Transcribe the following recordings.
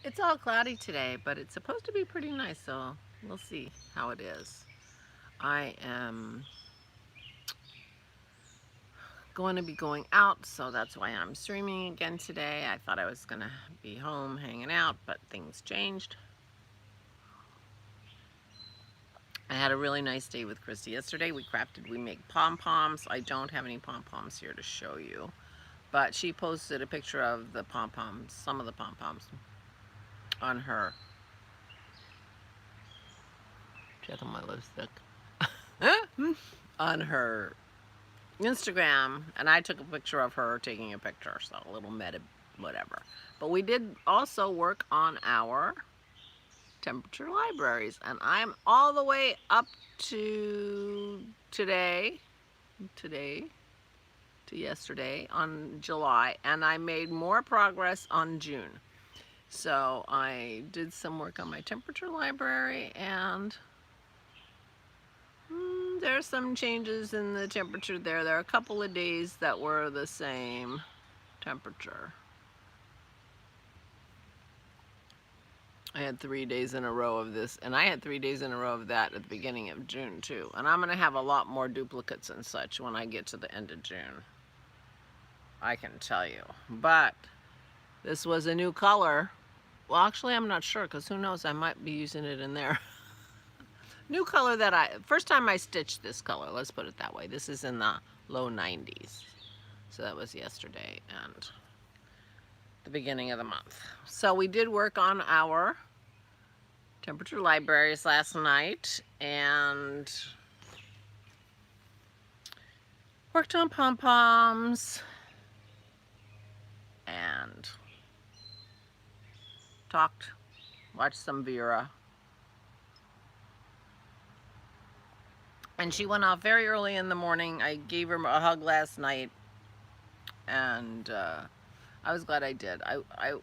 It's all cloudy today, but it's supposed to be pretty nice, so we'll see how it is. I am going to be going out, so that's why I'm streaming again today. I thought I was going to be home hanging out, but things changed. I had a really nice day with Christy yesterday. We make pom-poms. I don't have any pom-poms here to show you, but she posted a picture of the pom-poms, some of the pom-poms on her. Check on my lipstick. On her Instagram, and I took a picture of her taking a picture, so a little meta whatever. But we did also work on our temperature libraries, and I'm all the way up to today to yesterday on July, and I made more progress on June. So I did some work on my temperature library, and there's some changes in the temperature there. There are a couple of days that were the same temperature. I had 3 days in a row of this, and I had 3 days in a row of that at the beginning of June too. And I'm gonna have a lot more duplicates and such when I get to the end of June, I can tell you. But this was a new color. Well, actually I'm not sure, because who knows, I might be using it in there. New color that first time I stitched this color, let's put it that way. This is in the low 90s. So that was yesterday and the beginning of the month. So we did work on our temperature libraries last night and worked on pom-poms and talked, watched some Vera. And she went off very early in the morning. I gave her a hug last night, and I was glad I did. I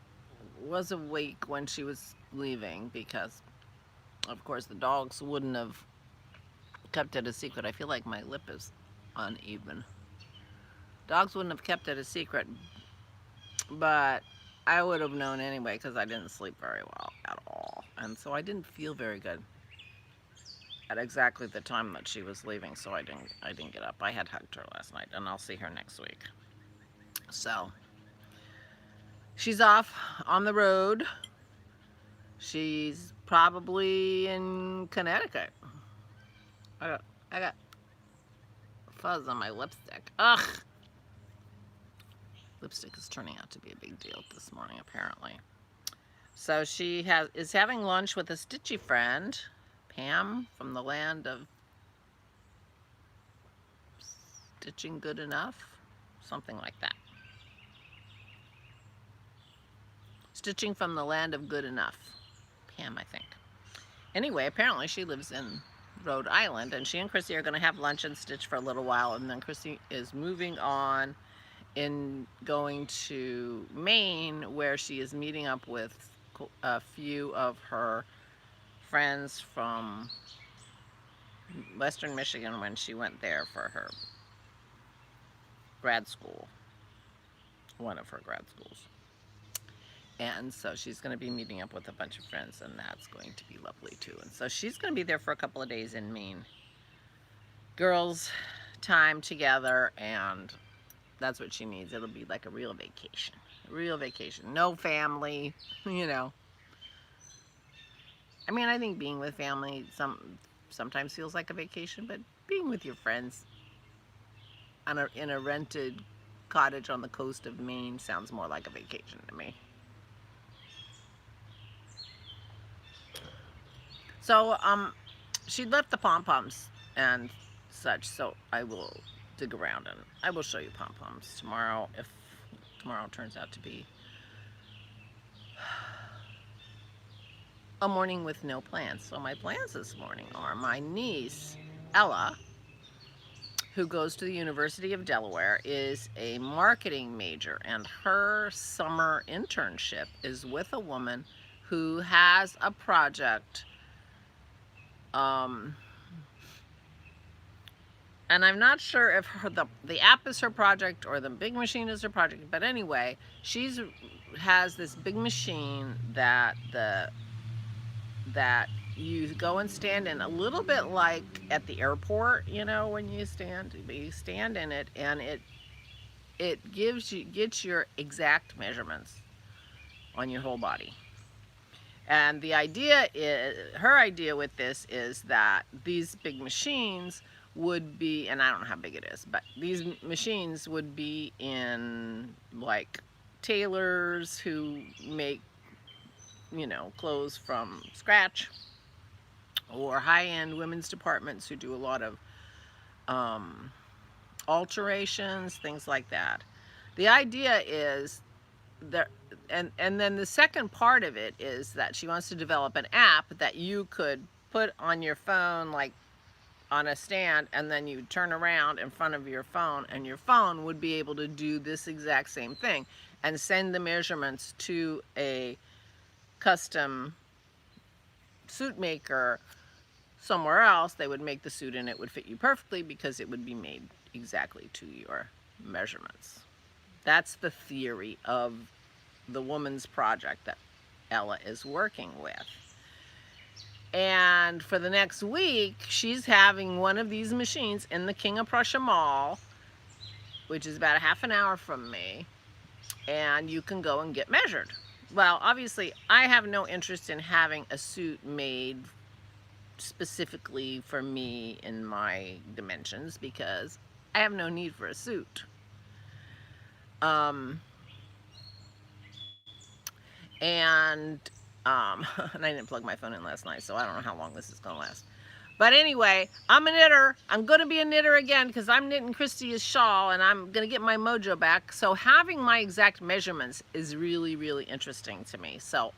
was awake when she was leaving because, of course, the dogs wouldn't have kept it a secret. I feel like my lip is uneven. Dogs wouldn't have kept it a secret, but I would have known anyway because I didn't sleep very well at all. And so I didn't feel very good at exactly the time that she was leaving, so I didn't get up. I had hugged her last night, and I'll see her next week. So she's off on the road. She's probably in Connecticut. I got fuzz on my lipstick. Ugh. Lipstick is turning out to be a big deal this morning, apparently. So she is having lunch with a stitchy friend, Pam, from the land of Stitching Good Enough, something like that. Stitching from the land of Good Enough, Pam, I think. Anyway, apparently she lives in Rhode Island, and she and Chrissy are going to have lunch and stitch for a little while, and then Chrissy is moving on in going to Maine, where she is meeting up with a few of her friends from Western Michigan when she went there for her grad school, one of her grad schools. And so she's going to be meeting up with a bunch of friends, and that's going to be lovely too. And so she's going to be there for a couple of days in Maine. Girls' time together, and that's what she needs. It'll be like a real vacation. A real vacation. No family, you know. I mean, I think being with family sometimes feels like a vacation, but being with your friends in a rented cottage on the coast of Maine sounds more like a vacation to me. So, she left the pom-poms and such, so I will dig around and I will show you pom-poms tomorrow if tomorrow turns out to be a morning with no plans. So my plans this morning are my niece, Ella, who goes to the University of Delaware, is a marketing major, and her summer internship is with a woman who has a project, and I'm not sure if the app is her project or the big machine is her project, but anyway, has this big machine that you go and stand in, a little bit like at the airport, you know, when you stand in it, and it gets your exact measurements on your whole body. And the idea is, her idea with this is that these big machines would be, and I don't know how big it is, but these machines would be in like tailors who make, you know, clothes from scratch, or high-end women's departments who do a lot of alterations, things like that. The idea is there, and then the second part of it is that she wants to develop an app that you could put on your phone, like on a stand, and then you turn around in front of your phone, and your phone would be able to do this exact same thing and send the measurements to a custom suit maker somewhere else. They would make the suit and it would fit you perfectly because it would be made exactly to your measurements. That's the theory of the woman's project that Ella is working with. And for the next week, she's having one of these machines in the King of Prussia Mall, which is about a half an hour from me, and you can go and get measured. Well, obviously, I have no interest in having a suit made specifically for me in my dimensions because I have no need for a suit. And I didn't plug my phone in last night, so I don't know how long this is going to last. But anyway, I'm a knitter. I'm going to be a knitter again because I'm knitting Christy's shawl, and I'm going to get my mojo back. So having my exact measurements is really, really interesting to me. So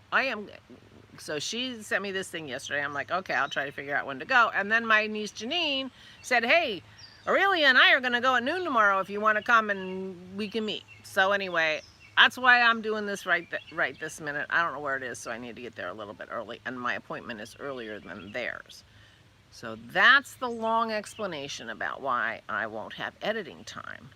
she sent me this thing yesterday. I'm like, okay, I'll try to figure out when to go. And then my niece Janine said, hey, Aurelia and I are going to go at noon tomorrow if you want to come and we can meet. So anyway, that's why I'm doing this right this minute. I don't know where it is, so I need to get there a little bit early, and my appointment is earlier than theirs. So that's the long explanation about why I won't have editing time.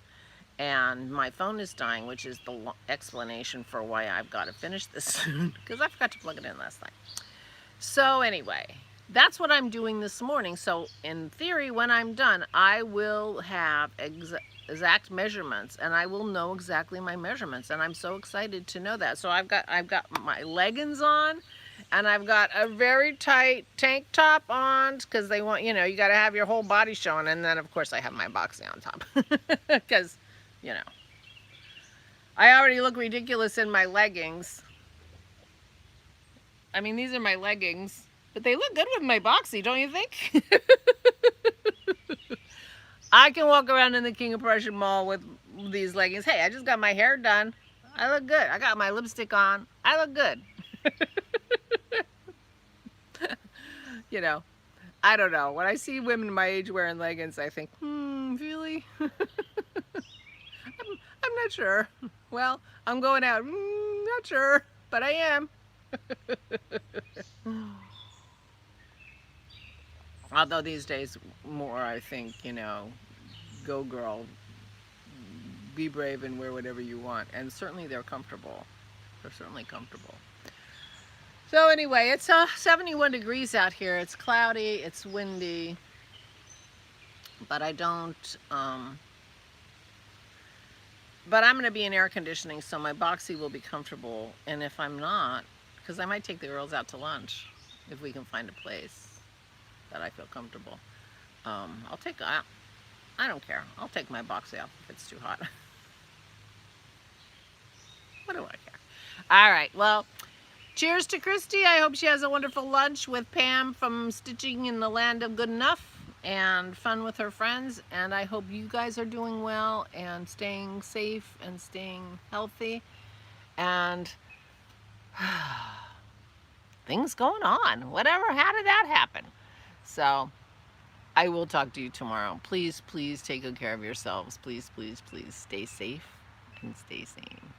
And my phone is dying, which is the explanation for why I've got to finish this soon, because I forgot to plug it in last night. So anyway, that's what I'm doing this morning. So in theory, when I'm done, I will have exact measurements, and I will know exactly my measurements, and I'm so excited to know that. So I've got my leggings on, and I've got a very tight tank top on because they want, you know, you got to have your whole body showing, and then of course I have my boxy on top because, you know, I already look ridiculous in my leggings. I mean, these are my leggings, but they look good with my boxy, don't you think? I can walk around in the King of Prussia Mall with these leggings. Hey, I just got my hair done. I look good. I got my lipstick on. I look good. You know, I don't know. When I see women my age wearing leggings, I think, really? I'm not sure. Well, I'm going out. Not sure, but I am. Although these days more, I think, you know, go girl, be brave and wear whatever you want. And certainly they're comfortable. They're certainly comfortable. So anyway, it's 71 degrees out here. It's cloudy, it's windy, but I don't, but I'm going to be in air conditioning, so my boxy will be comfortable. And if I'm not, because I might take the girls out to lunch if we can find a place that I feel comfortable. I don't care. I'll take my boxy off if it's too hot. What do I care? All right, well, cheers to Christy. I hope she has a wonderful lunch with Pam from Stitching in the Land of Good Enough and fun with her friends. And I hope you guys are doing well and staying safe and staying healthy. And things going on. Whatever, how did that happen? So I will talk to you tomorrow. Please, please take good care of yourselves. Please, please, please stay safe and stay sane.